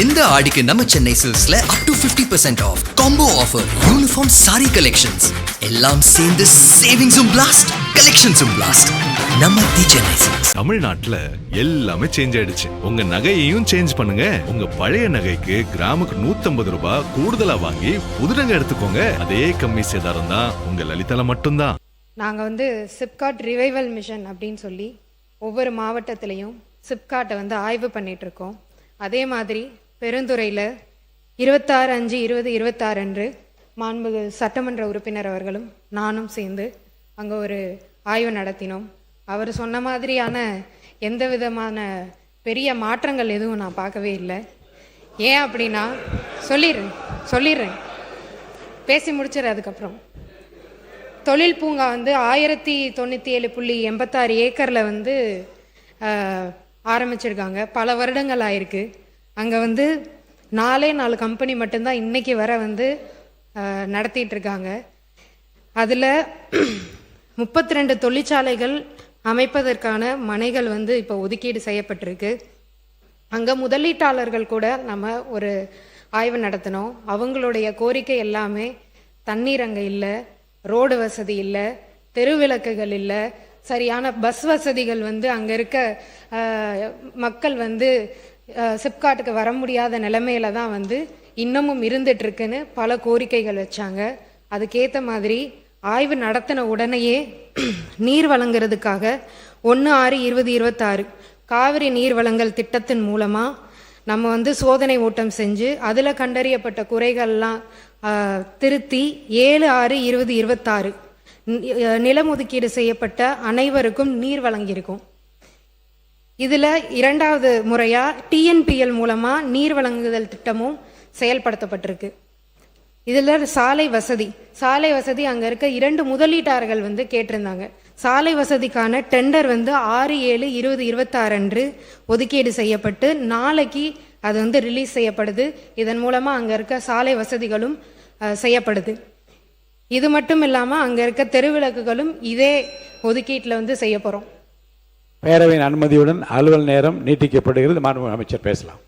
இந்த ஆடிக்கு நம்ம சென்னை சில்க்ஸ்ல up to 50% off combo offer, uniform sari collections எல்லாம் சேர்ந்து சேவிங்ஸும் பிளாஸ்ட், கலெக்ஷன்ஸும் பிளாஸ்ட். நம்ம தி சென்னை சில்க்ஸ். தமிழ்நாட்டுல எல்லாமே சேஞ்ச் ஆயிடுச்சு. உங்க நகையையும் சேஞ்ச் பண்ணுங்க. உங்க பழைய நகைக்கு கிராமுக்கு 150 ரூபாய் கூடுதலா வாங்கி புது நகை எடுத்துக்கோங்க. அதே கம்மி சேதாரம் தான் உங்க லலிதால மட்டும்தான். நாங்கள் சிப்காட் ரிவைவல் மிஷன் அப்படின்னு சொல்லி ஒவ்வொரு மாவட்டத்திலையும் சிப்காட்டை ஆய்வு பண்ணிகிட்ருக்கோம். அதே மாதிரி பெருந்துறையில் 26/5/2026 அன்று மாண்புமிகு சட்டமன்ற உறுப்பினர் அவர்களும் நானும் சேர்ந்து அங்கே ஒரு ஆய்வு நடத்தினோம். அவர் சொன்ன மாதிரியான எந்த விதமான பெரிய மாற்றங்கள் எதுவும் நான் பார்க்கவே இல்லை. ஏன் அப்படின்னா சொல்லிடுறேன் பேசி முடிச்சிடறேன். அதுக்கப்புறம் தொழில் பூங்கா 1097.86 ஏக்கரில் ஆரம்பிச்சிருக்காங்க. பல வருடங்கள் ஆயிருக்கு. அங்கே 4 கம்பெனி மட்டும்தான் இன்னைக்கு வர நடத்திட்டு இருக்காங்க. அதில் 32 தொழிற்சாலைகள் அமைப்பதற்கான மனைகள் இப்போ ஒதுக்கீடு செய்யப்பட்டிருக்கு. அங்கே முதலீட்டாளர்கள் கூட நம்ம ஒரு ஆய்வு நடத்தினோம். அவங்களுடைய கோரிக்கை எல்லாமே தண்ணீர் அங்கே இல்லை, ரோடு வசதி இல்லை, தெருவிளக்குகள் இல்லை, சரியான பஸ் வசதிகள் அங்கே இருக்க மக்கள் சிப்காட்டுக்கு வர முடியாத நிலைமையில தான் இன்னமும் இருந்துட்டுருக்குன்னு பல கோரிக்கைகள் வச்சாங்க. அதுக்கேற்ற மாதிரி ஆய்வு நடத்தின உடனேயே நீர் வழங்குறதுக்காக 1/6/2026 காவிரி நீர் வழங்கல் திட்டத்தின் மூலமாக நம்ம சோதனை ஓட்டம் செஞ்சு அதில் கண்டறியப்பட்ட குறைகள்லாம் திருத்தி 7/6/2026 நிலம் ஒதுக்கீடு செய்யப்பட்ட அனைவருக்கும் நீர் வழங்கியிருக்கும். இதில் 2வது முறையாக டிஎன்பிஎல் மூலமாக நீர் வழங்குதல் திட்டமும் செயல்படுத்தப்பட்டிருக்கு. இதில் சாலை வசதி அங்கே இருக்க 2 முதலீட்டாளர்கள் கேட்டிருந்தாங்க. சாலை வசதிக்கான டெண்டர் 6/7/2026 அன்று ஒதுக்கீடு செய்யப்பட்டு நாளைக்கு அது ரிலீஸ் செய்யப்படுது. இதன் மூலமாக அங்கே இருக்க சாலை வசதிகளும் செய்யப்படுது. இது மட்டும் இல்லாமல் அங்கே இருக்க தெருவிளக்குகளும் இதே ஒதுக்கீட்டில் செய்ய போகிறோம். பேரவையின் அனுமதியுடன் அலுவல் நேரம் நீட்டிக்கப்படுகிறது. மாண்புமிகு அமைச்சர் பேசலாம்.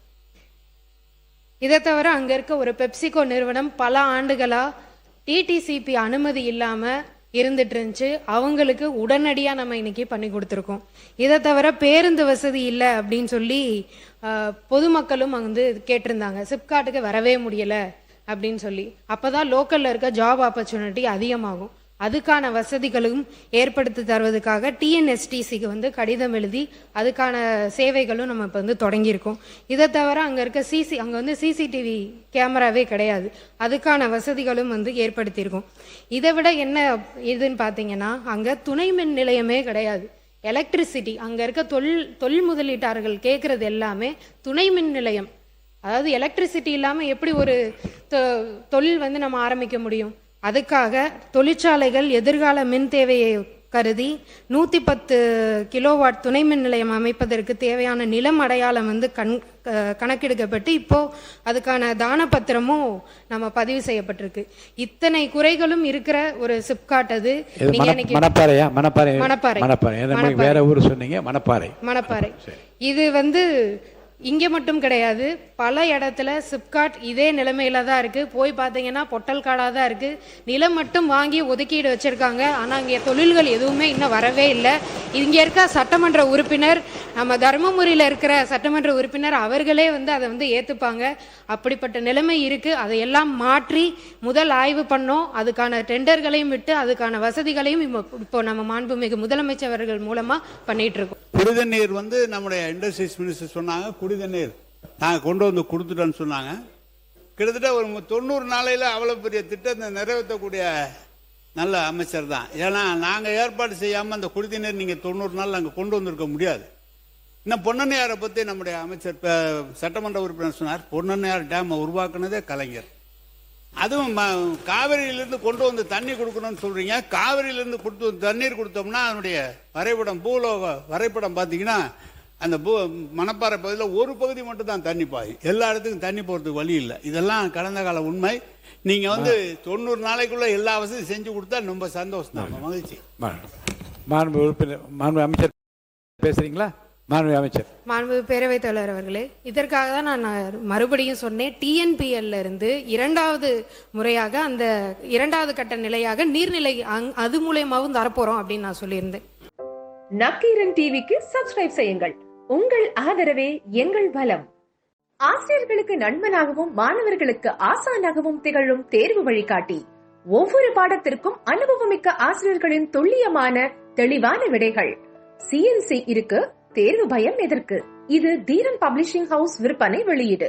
இதை தவிர அங்கே இருக்க ஒரு பெப்சிகோ நிறுவனம் பல ஆண்டுகளாக டிடிசிபி அனுமதி இல்லாமல் இருந்துட்டு இருந்துச்சு. அவங்களுக்கு உடனடியாக நம்ம இன்னைக்கு பண்ணி கொடுத்துருக்கோம். இதை தவிர பேருந்து வசதி இல்லை அப்படின்னு சொல்லி பொதுமக்களும் கேட்டிருந்தாங்க. சிப்காட்டுக்கு வரவே முடியலை அப்படின்னு சொல்லி. அப்போதான் லோக்கலில் இருக்க ஜாப் ஆப்பர்ச்சுனிட்டி அதிகமாகும். அதுக்கான வசதிகளும் ஏற்படுத்தி தருவதற்காக டிஎன்எஸ்டிசிக்கு கடிதம் எழுதி அதுக்கான சேவைகளும் நம்ம இப்போ தொடங்கியிருக்கோம். இதை தவிர அங்கே இருக்க அங்கே சிசிடிவி கேமராவே கிடையாது. அதுக்கான வசதிகளும் ஏற்படுத்தியிருக்கோம். இதை விட என்ன இதுன்னு பார்த்தீங்கன்னா அங்கே துணை மின் நிலையமே கிடையாது. எலக்ட்ரிசிட்டி அங்கே இருக்க தொழில் முதலீட்டாளர்கள் கேட்குறது எல்லாமே துணை மின் நிலையம். அதாவது எலக்ட்ரிசிட்டி இல்லாமல் எப்படி ஒரு தொழில் நம்ம ஆரம்பிக்க முடியும்? அதுக்காக தொழிற்சாலைகள் எதிர்கால மின் தேவையை கருதி 110 கிலோவாட் துணை மின் நிலையம் அமைப்பதற்கு தேவையான நிலம் அடையாளம் கணக்கெடுக்கப்பட்டு இப்போ அதுக்கான தானப்பத்திரமும் நம்ம பதிவு செய்யப்பட்டிருக்கு. இத்தனை குறைகளும் இருக்கிற ஒரு சிப்காட் அது. மணப்பாறை இது இங்கே மட்டும் கிடையாது, பல இடத்துல சிப்காட் இதே நிலைமையில தான் இருக்குது. போய் பார்த்தீங்கன்னா பொட்டல் காடாக தான் இருக்குது. நிலம் மட்டும் வாங்கி ஒதுக்கீடு வச்சுருக்காங்க. ஆனால் இங்கே தொழில்கள் எதுவுமே இன்னும் வரவே இல்லை. இங்கே இருக்க சட்டமன்ற உறுப்பினர், நம்ம தருமபுரியில் இருக்கிற சட்டமன்ற உறுப்பினர் அவர்களே அதை ஏற்றுப்பாங்க. அப்படிப்பட்ட நிலைமை இருக்குது. அதையெல்லாம் மாற்றி முதல் ஆய்வு பண்ணோம். அதுக்கான டெண்டர்களையும் விட்டு அதுக்கான வசதிகளையும் இப்போ நம்ம மாண்புமிகு முதலமைச்சர்கள் மூலமாக பண்ணிட்டு இருக்கோம். குடிதண்ணீர் நம்முடைய இண்டஸ்ட்ரீஸ் மினிஸ்டர் சொன்னாங்க, குடிதண்ணீர் நாங்கள் கொண்டு கொடுத்துட்டோன்னு சொன்னாங்க. கிட்டத்தட்ட ஒரு 90 நாளையில் அவ்வளோ பெரிய திட்டத்தை நிறைவேற்றக்கூடிய நல்ல அமைச்சர் தான். ஏன்னா நாங்கள் ஏற்பாடு செய்யாமல் அந்த குடிதண்ணீர் நீங்கள் 90 நாள் நாங்கள் கொண்டு வந்திருக்க முடியாது. இன்னும் பொன்னண்ணையாரை பற்றி நம்முடைய அமைச்சர் சட்டமன்ற உறுப்பினர் சொன்னார். பொன்னண்ணையார் டேமை உருவாக்குனதே கலைஞர். அதுவும் காவிரியிலிருந்து கொண்டு தண்ணி கொடுக்கணும்னு சொல்றீங்க. காவிரியிலிருந்து தண்ணீர் கொடுத்தோம்னா அதனுடைய வரைபடம் வரைபடம் பார்த்தீங்கன்னா அந்த மணப்பாறை பகுதியில் ஒரு பகுதி மட்டும் தான் தண்ணி பாயும். எல்லா இடத்துக்கும் தண்ணி போகிறதுக்கு வழி இல்லை. இதெல்லாம் கடந்த கால உண்மை. நீங்க 90 நாளைக்குள்ள எல்லா வசதியும் செஞ்சு கொடுத்தா ரொம்ப சந்தோஷம் தான், மகிழ்ச்சி. மாண்பு அமைச்சர் பேசுறீங்களா? மாண்புமிகு அமைச்சர். மாண்பு பேரவைத் தலைவர் அவர்களே, இதற்காக தான் நான் மறுபடியும் சொன்னேன், டிஎன்பிஎல்ல இருந்து இரண்டாவது முறையாக அந்த இரண்டாவது கட்ட நிலையாக நீர்நிலை அது மூலயமாவும் தரப்போறோம் அப்படின்னு நான் சொல்லியிருந்தேன். நக்கீரன் டிவிக்கு சப்ஸ்கிரைப் செய்யுங்கள். உங்கள் ஆதரவே எங்கள் பலம். ஆசிரியர்களுக்கு நண்பனாகவும் மாணவர்களுக்கு ஆசானாகவும் திகழும் தேர்வு வழிகாட்டி. ஒவ்வொரு பாடத்திற்கும் அனுபவமிக்க ஆசிரியர்களின் துல்லியமான தெளிவான விடைகள். CNC இருக்கு, தேர்வு பயம் எதற்கு? இது தீரன் பப்ளிஷிங் ஹவுஸ் விற்பனை வெளியீடு.